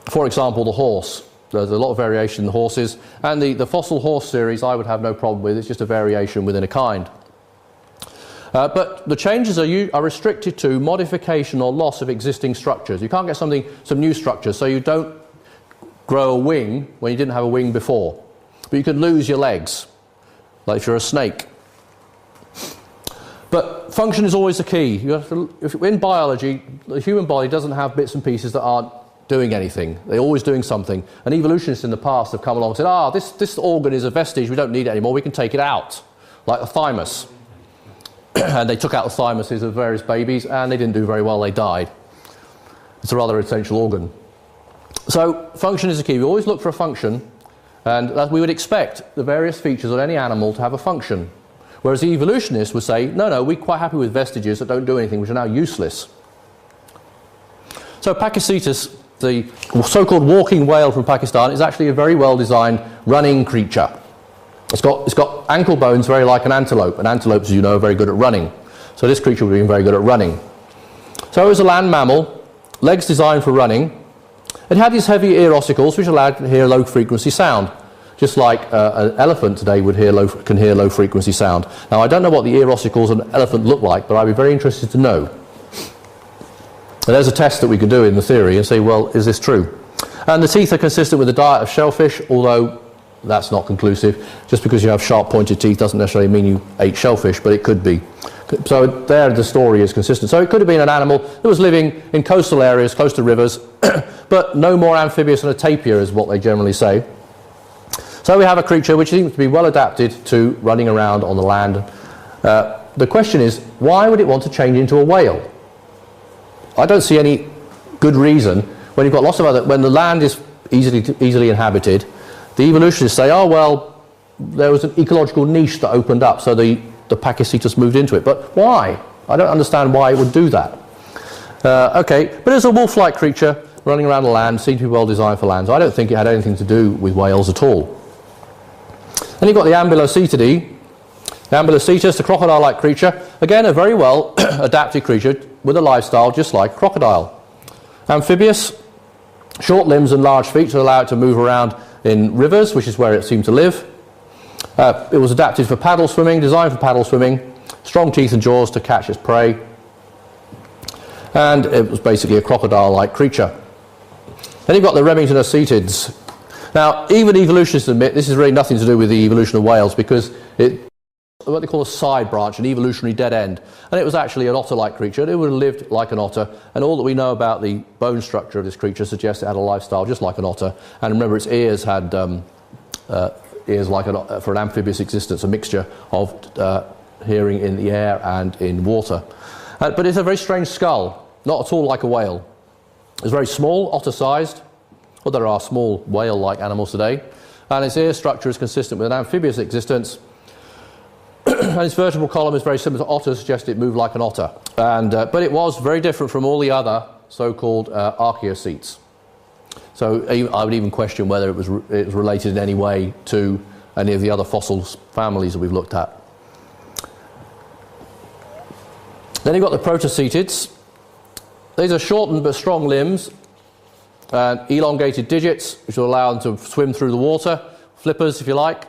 For example, the horse. There's a lot of variation in the horses, and the fossil horse series I would have no problem with. It's just a variation within a kind. But the changes are restricted to modification or loss of existing structures. You can't get some new structures, so you don't grow a wing when you didn't have a wing before. But you could lose your legs, like if you're a snake. But function is always the key. In biology, the human body doesn't have bits and pieces that aren't doing anything. They're always doing something. And evolutionists in the past have come along and said, this organ is a vestige, we don't need it anymore, we can take it out, like the thymus. And they took out the thymuses of various babies, and they didn't do very well, they died. It's a rather essential organ. So function is the key. We always look for a function, and that we would expect the various features of any animal to have a function. Whereas the evolutionists would say, no, we're quite happy with vestiges that don't do anything, which are now useless. So Pakicetus, the so-called walking whale from Pakistan, is actually a very well-designed running creature. It's got ankle bones very like an antelope, and antelopes, as you know, are very good at running. So this creature would be very good at running. So it was a land mammal, legs designed for running. It had these heavy ear ossicles, which allowed it to hear low-frequency sound, just like an elephant today can hear low-frequency sound. Now, I don't know what the ear ossicles of an elephant look like, but I'd be very interested to know. And there's a test that we could do in the theory and say, well, is this true? And the teeth are consistent with the diet of shellfish, although that's not conclusive. Just because you have sharp pointed teeth doesn't necessarily mean you ate shellfish, but it could be. So there the story is consistent. So it could have been an animal that was living in coastal areas, close to rivers, but no more amphibious than a tapir is what they generally say. So we have a creature which seems to be well adapted to running around on the land. The question is, why would it want to change into a whale? I don't see any good reason when you've got lots of when the land is easily inhabited. The evolutionists say, oh, well, there was an ecological niche that opened up, so the Pakicetus moved into it. But why? I don't understand why it would do that. Okay, but it's a wolf-like creature running around the land, seemed to be well designed for land, so I don't think it had anything to do with whales at all. Then you've got the Ambulocetidae. The Ambulocetus, the crocodile-like creature, again, a very well adapted creature with a lifestyle just like crocodile. Amphibious, short limbs and large feet to allow it to move around in rivers, which is where it seemed to live. It was adapted for paddle swimming, designed for paddle swimming, strong teeth and jaws to catch its prey, and it was basically a crocodile-like creature. Then you've got the Remingtonocetids. Now, even evolutionists admit this is really nothing to do with the evolution of whales, because it's what they call a side branch, an evolutionary dead end, and it was actually an otter-like creature. It would have lived like an otter, and all that we know about the bone structure of this creature suggests it had a lifestyle just like an otter. And remember, its ears had ears like for an amphibious existence, a mixture of hearing in the air and in water. But it's a very strange skull, not at all like a whale. It's very small, otter-sized. Well, there are small whale-like animals today, and its ear structure is consistent with an amphibious existence. And its vertebral column is very similar to otters, suggesting it moved like an otter. But it was very different from all the other so-called archaeocetes. So I would even question whether it was related in any way to any of the other fossil families that we've looked at. Then you've got the Protocetids. These are shortened but strong limbs and elongated digits, which will allow them to swim through the water, flippers if you like.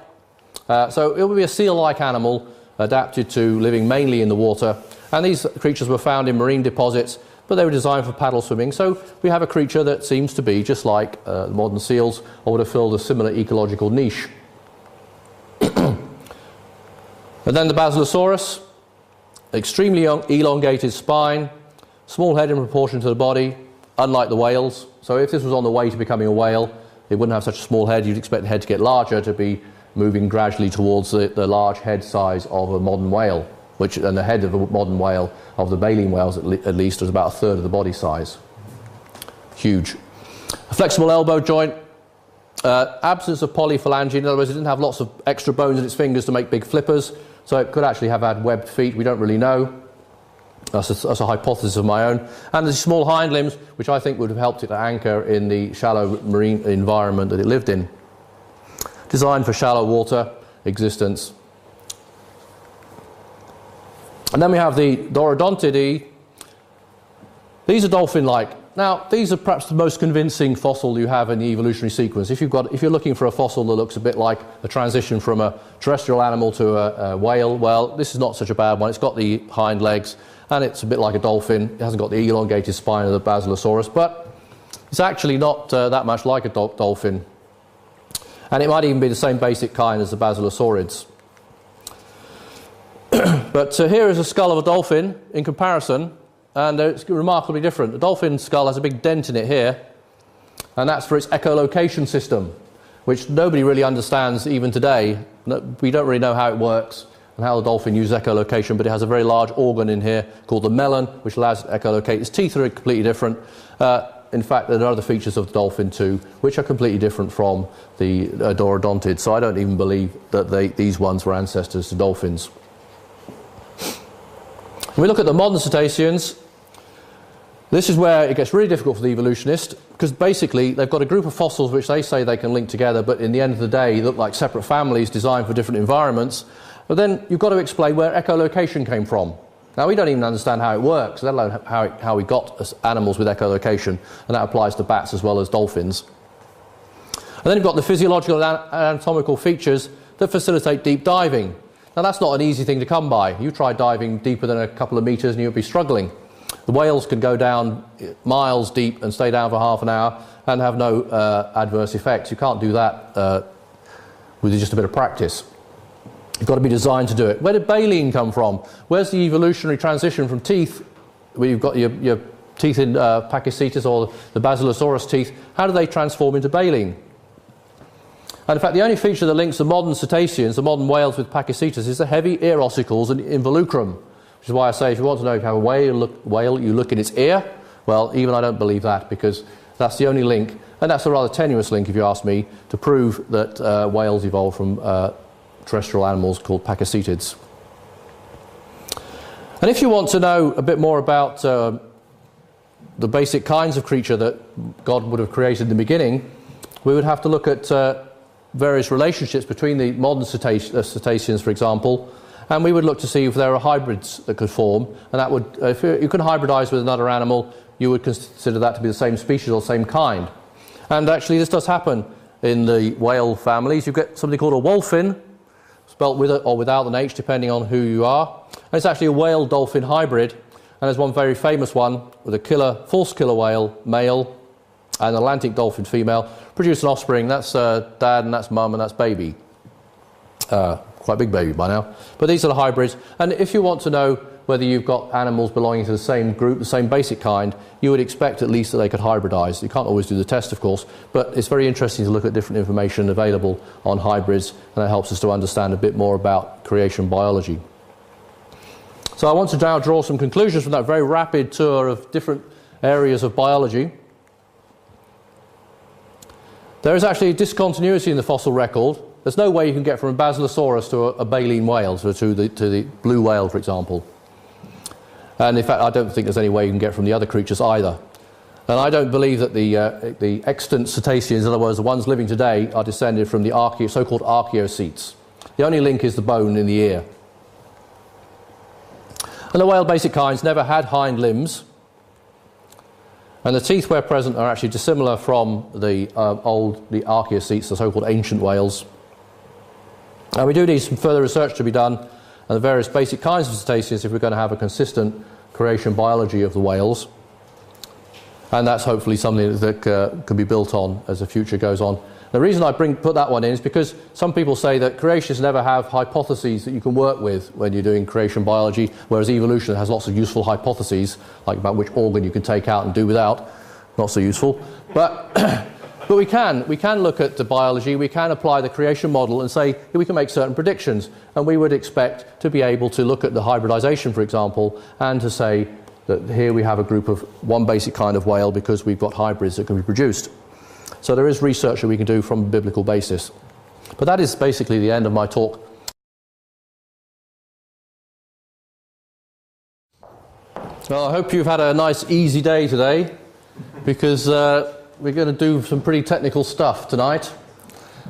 So it would be a seal-like animal adapted to living mainly in the water. And these creatures were found in marine deposits, but they were designed for paddle swimming. So we have a creature that seems to be just like modern seals, or would have filled a similar ecological niche. And then the Basilosaurus, extremely elongated spine, small head in proportion to the body, unlike the whales. So if this was on the way to becoming a whale, it wouldn't have such a small head. You'd expect the head to get larger, to be moving gradually towards the large head size of a modern whale, and the head of a modern whale, of the baleen whales at least, was about a third of the body size. Huge. A flexible elbow joint, absence of polyphalange, in other words, it didn't have lots of extra bones in its fingers to make big flippers, so it could actually have had webbed feet. We don't really know. That's a hypothesis of my own. And the small hind limbs, which I think would have helped it to anchor in the shallow marine environment that it lived in. Designed for shallow water existence. And then we have the Dorodontidae. These are dolphin-like. Now, these are perhaps the most convincing fossil you have in the evolutionary sequence. If you're looking for a fossil that looks a bit like a transition from a terrestrial animal to a whale, well, this is not such a bad one. It's got the hind legs, and it's a bit like a dolphin. It hasn't got the elongated spine of the Basilosaurus, but it's actually not that much like a dolphin. And it might even be the same basic kind as the Basilosaurids. But here is a skull of a dolphin in comparison, and it's remarkably different. The dolphin skull has a big dent in it here, and that's for its echolocation system, which nobody really understands even today. We don't really know how it works and how the dolphin uses echolocation, but it has a very large organ in here called the melon, which allows it to echolocate. Its teeth are completely different. In fact, there are other features of the dolphin too, which are completely different from the Dorodontids, so I don't even believe that these ones were ancestors to dolphins. When we look at the modern cetaceans, this is where it gets really difficult for the evolutionist, because basically they've got a group of fossils which they say they can link together, but in the end of the day look like separate families designed for different environments. But then you've got to explain where echolocation came from. Now, we don't even understand how it works, let alone how we got animals with echolocation, and that applies to bats as well as dolphins. And then you've got the physiological and anatomical features that facilitate deep diving. Now, that's not an easy thing to come by. You try diving deeper than a couple of meters and you'll be struggling. The whales can go down miles deep and stay down for half an hour and have no adverse effects. You can't do that with just a bit of practice. You've got to be designed to do it. Where did baleen come from? Where's the evolutionary transition from teeth, where you've got your teeth in Pachycetus or the Basilosaurus teeth? How do they transform into baleen? And in fact, the only feature that links the modern cetaceans, the modern whales, with Pachycetus is the heavy ear ossicles and involucrum, which is why I say if you want to know if you have a whale, you look in its ear. Well, even I don't believe that, because that's the only link, and that's a rather tenuous link, if you ask me, to prove that whales evolved from terrestrial animals called Pachycetids. And if you want to know a bit more about the basic kinds of creature that God would have created in the beginning, we would have to look at various relationships between the modern cetaceans, for example, and we would look to see if there are hybrids that could form, and that would, if you can hybridize with another animal, you would consider that to be the same species or same kind. And actually this does happen in the whale families. You get something called a wolfin, spelt with or without an H depending on who you are, and it's actually a whale-dolphin hybrid, and there's one very famous one with a false killer whale male and an Atlantic dolphin female, produce an offspring. That's dad and that's mum and that's baby. Quite a big baby by now. But these are the hybrids. And if you want to know whether you've got animals belonging to the same group, the same basic kind, you would expect at least that they could hybridize. You can't always do the test, of course, but it's very interesting to look at different information available on hybrids, and it helps us to understand a bit more about creation biology. So I want to now draw some conclusions from that very rapid tour of different areas of biology. There is actually a discontinuity in the fossil record. There's no way you can get from a Basilosaurus to a baleen whale, so to the blue whale, for example. And in fact, I don't think there's any way you can get from the other creatures either. And I don't believe that the extant cetaceans, in other words, the ones living today, are descended from the so-called archaeocetes. The only link is the bone in the ear. And the whale basic kinds never had hind limbs. And the teeth, where present, are actually dissimilar from the archaeocetes, the so-called ancient whales. And we do need some further research to be done on the various basic kinds of cetaceans if we're going to have a consistent creation biology of the whales. And that's hopefully something that can be built on as the future goes on. The reason I put that one in is because some people say that creationists never have hypotheses that you can work with when you're doing creation biology, whereas evolution has lots of useful hypotheses, like about which organ you can take out and do without. Not so useful. But, but we can look at the biology, we can apply the creation model and say we can make certain predictions. And we would expect to be able to look at the hybridization, for example, and to say that here we have a group of one basic kind of whale because we've got hybrids that can be produced. So there is research that we can do from a biblical basis. But that is basically the end of my talk. Well, I hope you've had a nice easy day today, because we're going to do some pretty technical stuff tonight.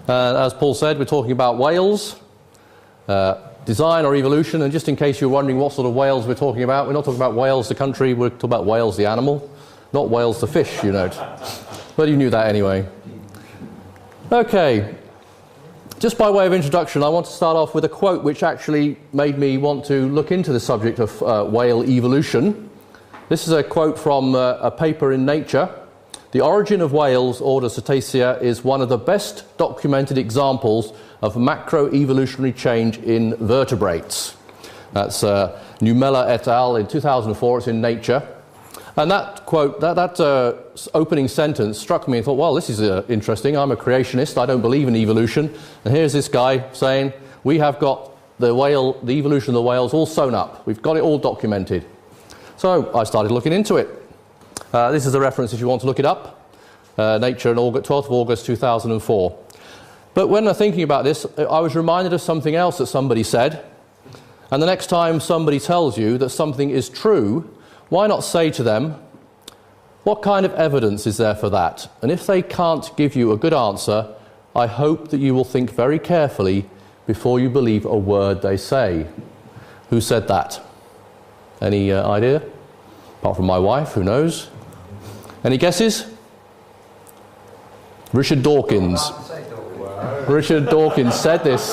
As Paul said, we're talking about whales, design or evolution, and just in case you're wondering what sort of whales we're talking about, we're not talking about whales the country, we're talking about whales the animal, not whales the fish, you note. But you knew that anyway. Okay, just by way of introduction, I want to start off with a quote which actually made me want to look into the subject of whale evolution. This is a quote from a paper in Nature. The origin of whales, order Surtees, is one of the best documented examples of macroevolutionary change in vertebrates. That's Numela et al. In 2004, it's in Nature. And that quote, that opening sentence struck me and thought, well, this is interesting. I'm a creationist. I don't believe in evolution. And here's this guy saying, we have got the evolution of the whales all sewn up. We've got it all documented. So I started looking into it. This is a reference if you want to look it up. Nature, 12th of August 2004. But when I'm thinking about this, I was reminded of something else that somebody said. And the next time somebody tells you that something is true, why not say to them, what kind of evidence is there for that? And if they can't give you a good answer, I hope that you will think very carefully before you believe a word they say. Who said that? Any idea? Apart from my wife, who knows? Any guesses? Richard Dawkins. Richard Dawkins said this.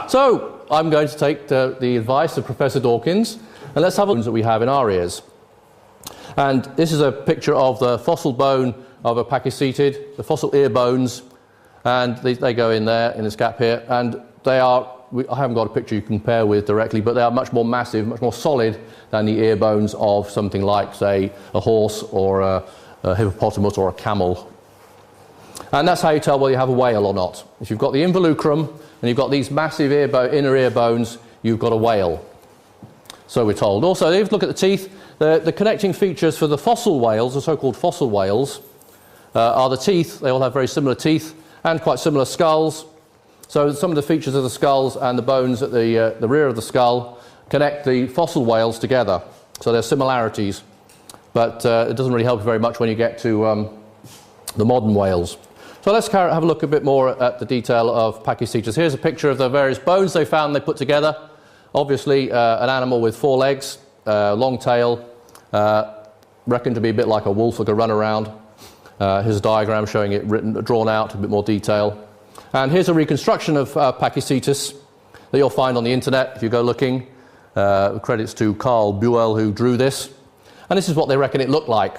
So I'm going to take the advice of Professor Dawkins, and let's have a look at what we have in our ears. And this is a picture of the fossil bone of a pachycetid, the fossil ear bones, and they go in there, in this gap here, and they are, I haven't got a picture you can compare with directly, but they are much more massive, much more solid than the ear bones of something like, say, a horse or a hippopotamus or a camel. And that's how you tell whether you have a whale or not. If you've got the involucrum and you've got these massive inner ear bones, you've got a whale. So we're told. Also, if you look at the teeth, the connecting features for the fossil whales, the so-called fossil whales, are the teeth. They all have very similar teeth and quite similar skulls. So some of the features of the skulls and the bones at the rear of the skull connect the fossil whales together. So there's similarities. But it doesn't really help very much when you get to the modern whales. So let's have a look a bit more at the detail of pachycetus. Here's a picture of the various bones they found they put together. Obviously, an animal with 4 legs, long tail, reckoned to be a bit like a wolf that could run around. Here's a diagram showing it drawn out, a bit more detail. And here's a reconstruction of pachycetus that you'll find on the internet if you go looking. Credits to Carl Buell, who drew this. And this is what they reckon it looked like.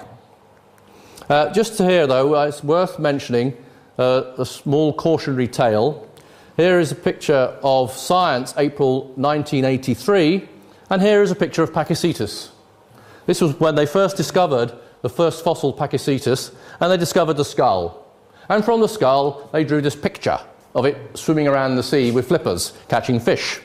Just here, though, it's worth mentioning a small cautionary tale. Here is a picture of Science, April 1983, and here is a picture of pachycetus. This was when they first discovered the first fossil pachycetus, and they discovered the skull. And from the skull, they drew this picture of it swimming around the sea with flippers, catching fish.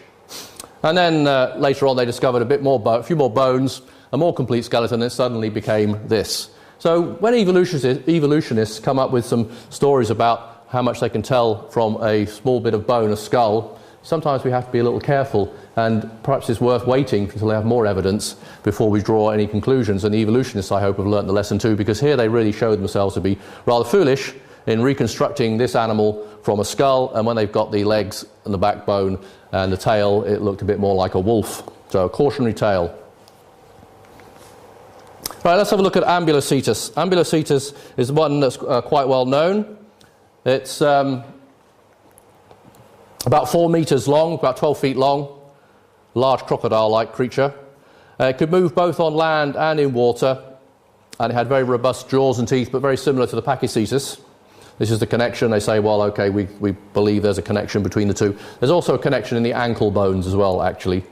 And then later on, they discovered a few more bones, a more complete skeleton, and it suddenly became this. So when evolutionists come up with some stories about how much they can tell from a small bit of bone, a skull, sometimes we have to be a little careful, and perhaps it's worth waiting until they have more evidence before we draw any conclusions. And evolutionists, I hope, have learnt the lesson too, because here they really showed themselves to be rather foolish in reconstructing this animal from a skull, and when they've got the legs and the backbone and the tail, it looked a bit more like a wolf. So a cautionary tale. Right, let's have a look at ambulocetus. Ambulocetus is one that's quite well known. It's about 4 meters long, about 12 feet long, large crocodile-like creature. It could move both on land and in water. and it had very robust jaws and teeth, but very similar to the Pachycetus. This is the connection. They say, well, okay, we believe there's a connection between the two. There's also a connection in the ankle bones as well, actually.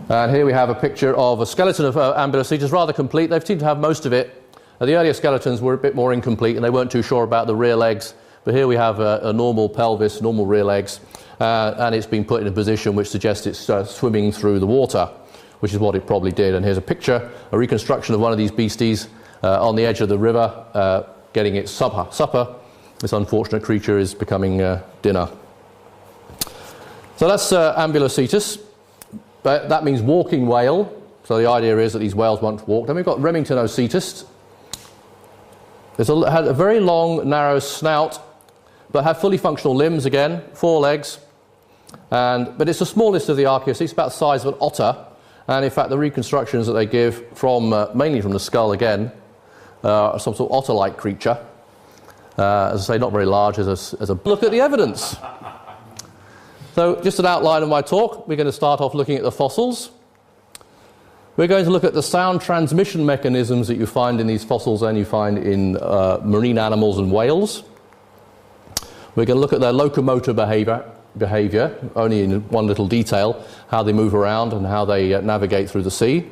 And here we have a picture of a skeleton of Ambulocetus, rather complete. They seem to have most of it. The earlier skeletons were a bit more incomplete, and they weren't too sure about the rear legs. But here we have a normal pelvis, normal rear legs, and it's been put in a position which suggests it's swimming through the water, which is what it probably did. And here's a picture, a reconstruction of one of these beasties on the edge of the river, getting its supper. This unfortunate creature is becoming dinner. So that's Ambulocetus, but that means walking whale. So the idea is that these whales once walked. Then we've got Remingtonocetus. It had a very long, narrow snout, but had fully functional limbs again, 4 legs. But it's the smallest of the archaeosaurs. It's about the size of an otter. And in fact, the reconstructions that they give from mainly from the skull again, some sort of otter-like creature. As I say, not very large as a look at the evidence. So just an outline of my talk. We're going to start off looking at the fossils. We're going to look at the sound transmission mechanisms that you find in these fossils and you find in marine animals and whales. We're going to look at their locomotor behavior, only in one little detail, how they move around and how they navigate through the sea.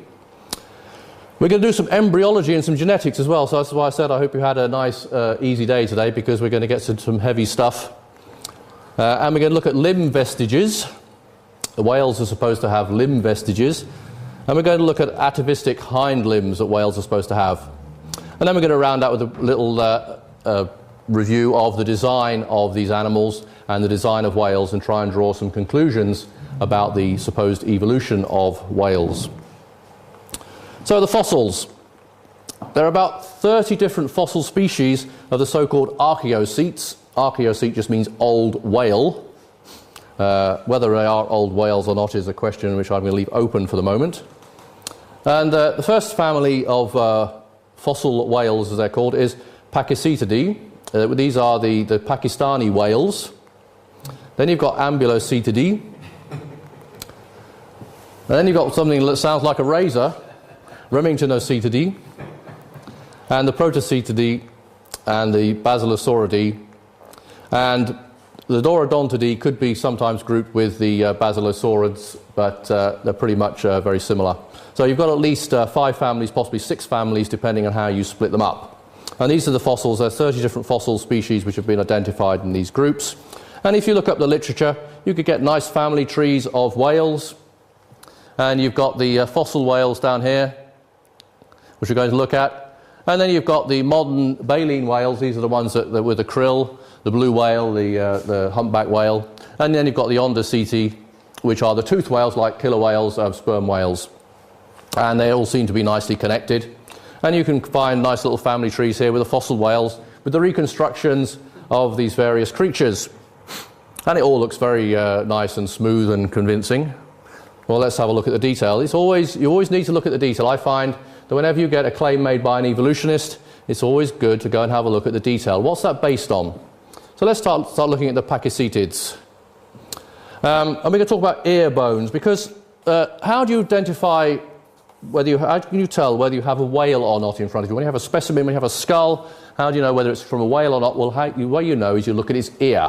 We're going to do some embryology and some genetics as well, so that's why I said I hope you had a nice easy day today, because we're going to get to some heavy stuff. And we're going to look at limb vestiges. The whales are supposed to have limb vestiges. And we're going to look at atavistic hind limbs that whales are supposed to have. And then we're going to round out with a little review of the design of these animals and the design of whales, and try and draw some conclusions about the supposed evolution of whales. So the fossils. There are about 30 different fossil species of the so-called archaeocetes. Archaeocete just means old whale. Whether they are old whales or not is a question which I'm going to leave open for the moment. And the first family of fossil whales, as they're called, is Pachycetidae. These are the Pakistani whales. Then you've got Ambulocetidae. And then you've got something that sounds like a razor, Remingtonocetidae. And the Protocetidae and the Basilosauridae. And the Dorodontidae could be sometimes grouped with the Basilosaurids, but they're pretty much very similar. So you've got at least 5 families, possibly 6 families, depending on how you split them up. And these are the fossils. There are 30 different fossil species which have been identified in these groups. And if you look up the literature, you could get nice family trees of whales. And you've got the fossil whales down here, which we're going to look at. And then you've got the modern baleen whales. These are the ones that with the krill, the blue whale, the humpback whale. And then you've got the Ondoceti, which are the toothed whales like killer whales, sperm whales. And they all seem to be nicely connected. And you can find nice little family trees here with the fossil whales, with the reconstructions of these various creatures. And it all looks very nice and smooth and convincing. Well, let's have a look at the detail. You always need to look at the detail. I find that whenever you get a claim made by an evolutionist, it's always good to go and have a look at the detail. What's that based on? So let's start looking at the Pachycetids. And we're going to talk about ear bones, because how do you identify how can you tell whether you have a whale or not in front of you? When you have a specimen, when you have a skull, how do you know whether it's from a whale or not? Well, the way you know is you look at its ear.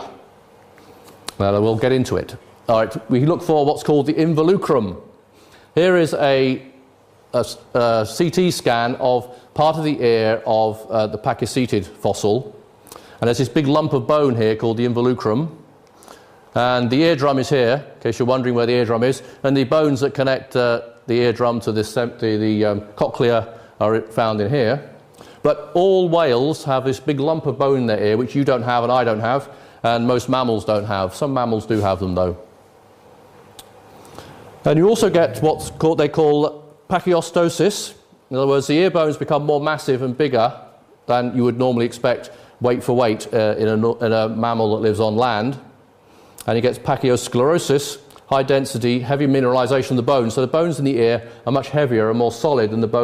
Well, we'll get into it. All right, we look for what's called the involucrum. Here is a CT scan of part of the ear of the Pachycetid fossil. And there's this big lump of bone here called the involucrum. And the eardrum is here, in case you're wondering where the eardrum is. And the bones that connect the eardrum to the cochlea are found in here. But all whales have this big lump of bone in their ear, which you don't have and I don't have, and most mammals don't have. Some mammals do have them, though. And you also get they call pachyostosis. In other words, the ear bones become more massive and bigger than you would normally expect, weight for weight, in a mammal that lives on land. And it gets pachyosclerosis, high density, heavy mineralization of the bones. So the bones in the ear are much heavier and more solid than the bones